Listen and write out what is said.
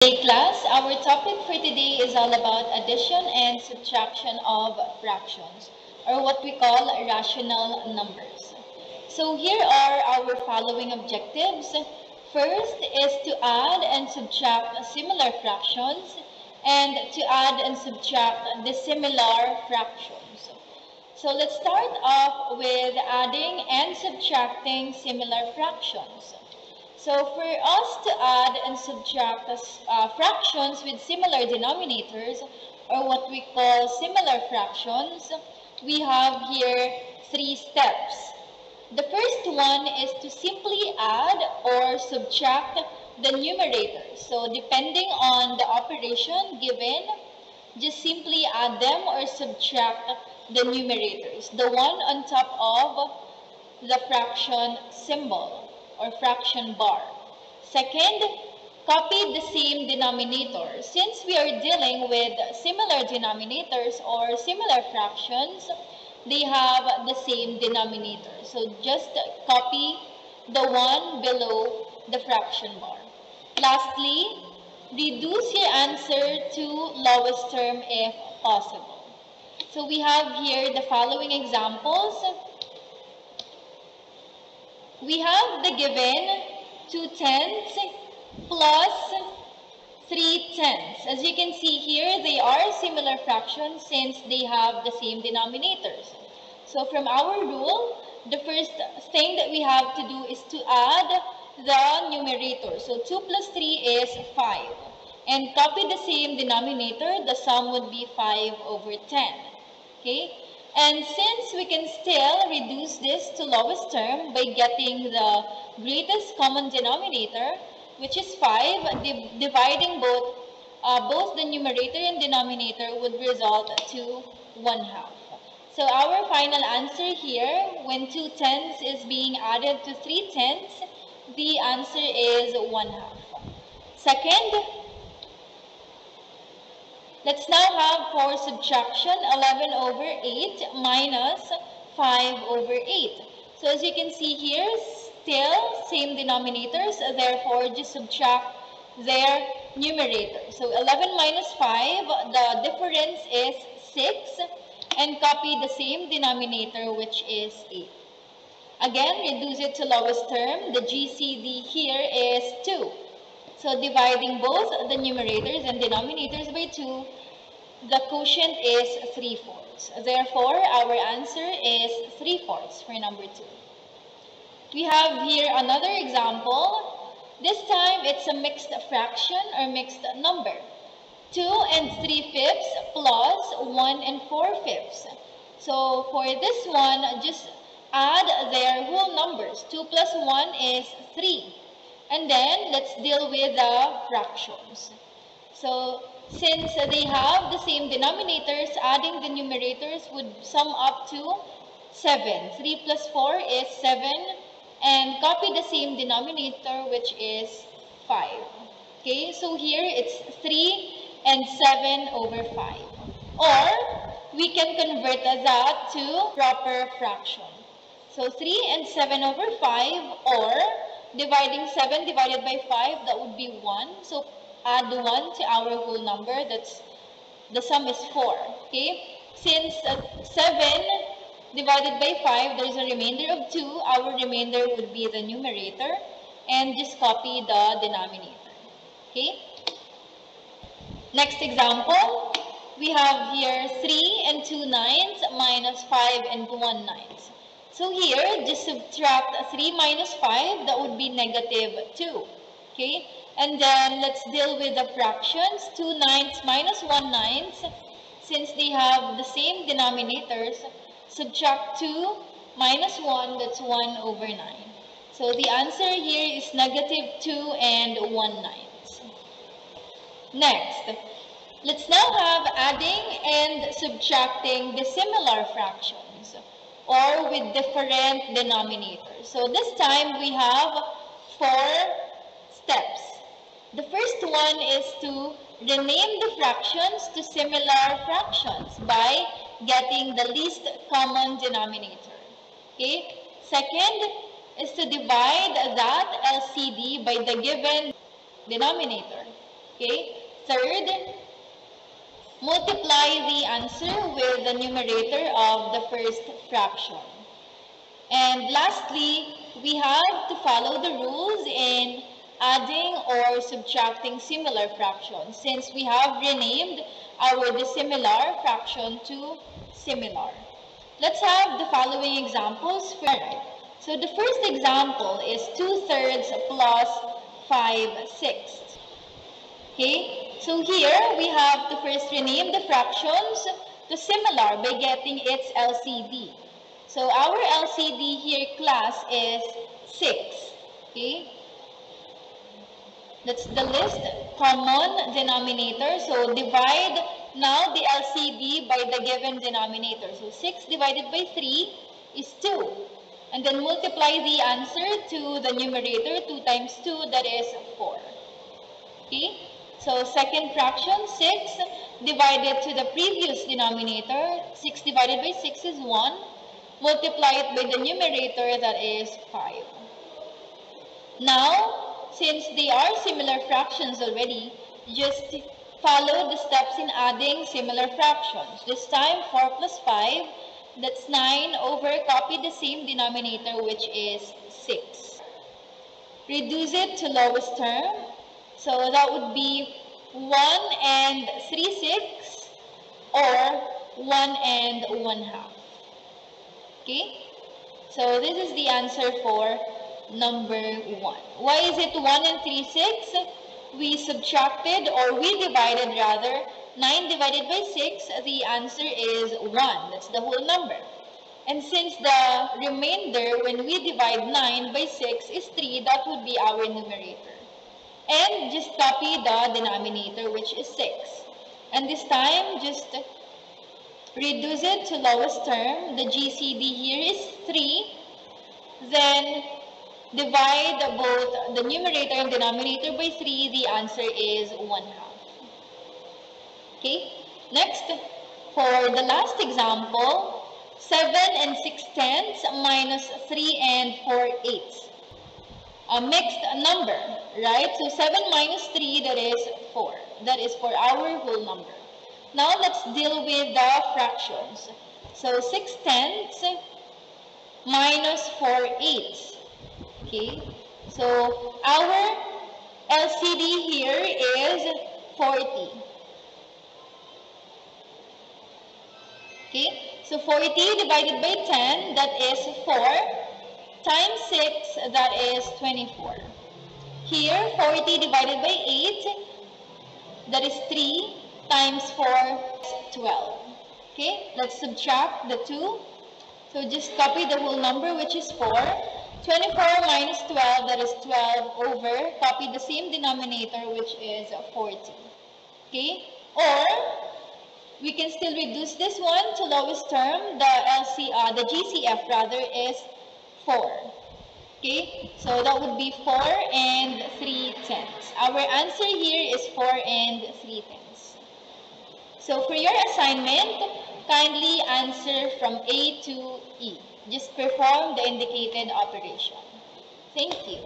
Hey class, our topic for today is all about addition and subtraction of fractions, or what we call rational numbers. So here are our following objectives. First is to add and subtract similar fractions, and to add and subtract dissimilar fractions. So let's start off with adding and subtracting similar fractions. So for us to add and subtract fractions with similar denominators, or what we call similar fractions, we have here three steps. The first one is to simply add or subtract the numerators. So depending on the operation given, just simply add them or subtract the numerators, the one on top of the fraction symbol or fraction bar. Second, copy the same denominator. Since we are dealing with similar denominators or similar fractions, they have the same denominator. So just copy the one below the fraction bar. Lastly, reduce your answer to lowest term if possible. So we have here the following examples. We have the given 2/10 plus 3/10. As you can see here, they are similar fractions since they have the same denominators. So from our rule, the first thing that we have to do is to add the numerator. So 2 plus 3 is 5. And copy the same denominator, the sum would be 5 over 10. Okay? And since we can still reduce this to lowest term by getting the greatest common denominator, which is 5, dividing both the numerator and denominator would result to 1/2. So our final answer here, when 2/10 is being added to 3/10, the answer is 1/2. Second, let's now have for subtraction 11 over 8 minus 5 over 8. So as you can see here, still same denominators, therefore just subtract their numerator. So 11 minus 5, the difference is 6, and copy the same denominator, which is 8. Again, reduce it to lowest term. The GCD here is 2. So dividing both the numerators and denominators by 2, the quotient is 3/4. Therefore, our answer is 3/4 for number 2. We have here another example. This time, it's a mixed fraction or mixed number. 2 and 3/5 plus 1 and 4/5. So for this one, just add their whole numbers. 2 plus 1 is 3. And then let's deal with the fractions. So since they have the same denominators, adding the numerators would sum up to 7. 3 plus 4 is 7. And copy the same denominator, which is 5. Okay, so here it's 3 and 7 over 5. Or we can convert that to proper fraction. So 3 and 7 over 5, or dividing 7 divided by 5, that would be 1. So add 1 to our whole number, that's the sum is 4. Okay, since 7 divided by 5, there's a remainder of 2. Our remainder would be the numerator, and just copy the denominator. Okay. Next example, we have here 3 and 2 nines minus 5 and 1 nines. So here, just subtract 3 minus 5, that would be -2. Okay, and then let's deal with the fractions. 2 nines minus 1 nines, since they have the same denominators, subtract 2 minus 1, that's 1 over 9. So the answer here is -2 and 1 ninths. Next, let's now have adding and subtracting dissimilar fractions, or with different denominators. So this time we have 4 steps. The first one is to rename the fractions to similar fractions by getting the least common denominator. Okay. Second is to divide that LCD by the given denominator. Okay. Third, multiply the answer with the numerator of the first fraction. And lastly, we have to follow the rules in adding or subtracting similar fractions, since we have renamed our dissimilar fraction to similar. Let's have the following examples. So the first example is 2/3 plus 5/6. Okay, so here we have to first rename the fractions to similar by getting its LCD. So our LCD here, class, is 6. Okay, that's the least common denominator. So divide now the LCD by the given denominator. So 6 divided by 3 is 2. And then multiply the answer to the numerator. 2 times 2, that is 4. Okay, so second fraction, 6 divided to the previous denominator. 6 divided by 6 is 1. Multiply it by the numerator, that is 5. Now, since they are similar fractions already, just follow the steps in adding similar fractions. This time, 4 plus 5, that's 9 over, copy the same denominator, which is 6. Reduce it to lowest term. So that would be 1 and 3/6 or 1 and 1/2. Okay, so this is the answer for number 1. Why is it 1 and 3/6? We subtracted, or we divided rather, 9 divided by 6, the answer is 1. That's the whole number. And since the remainder, when we divide 9 by 6, is 3, that would be our numerator. And just copy the denominator, which is 6. And this time, just reduce it to lowest term. The GCD here is 3. Then divide both the numerator and denominator by 3. The answer is 1/2. Okay. Next, for the last example, 7 and 6/10 minus 3 and 4/8. A mixed number, right? So 7 minus 3, that is 4. That is for our whole number. Now let's deal with the fractions. So 6/10 minus 4/8. Okay, so our LCD here is 40. Okay, so 40 divided by 10, that is 4, times 6, that is 24. Here, 40 divided by 8, that is 3, times 4 is 12. Okay, let's subtract the 2. So just copy the whole number, which is 4. 24 minus 12, that is 12 over, copy the same denominator, which is 40. Okay, or we can still reduce this one to lowest term. The GCF rather is 4. Okay, so that would be 4 and 3/10. Our answer here is 4 and 3/10. So for your assignment, kindly answer from A to E. Just perform the indicated operation. Thank you.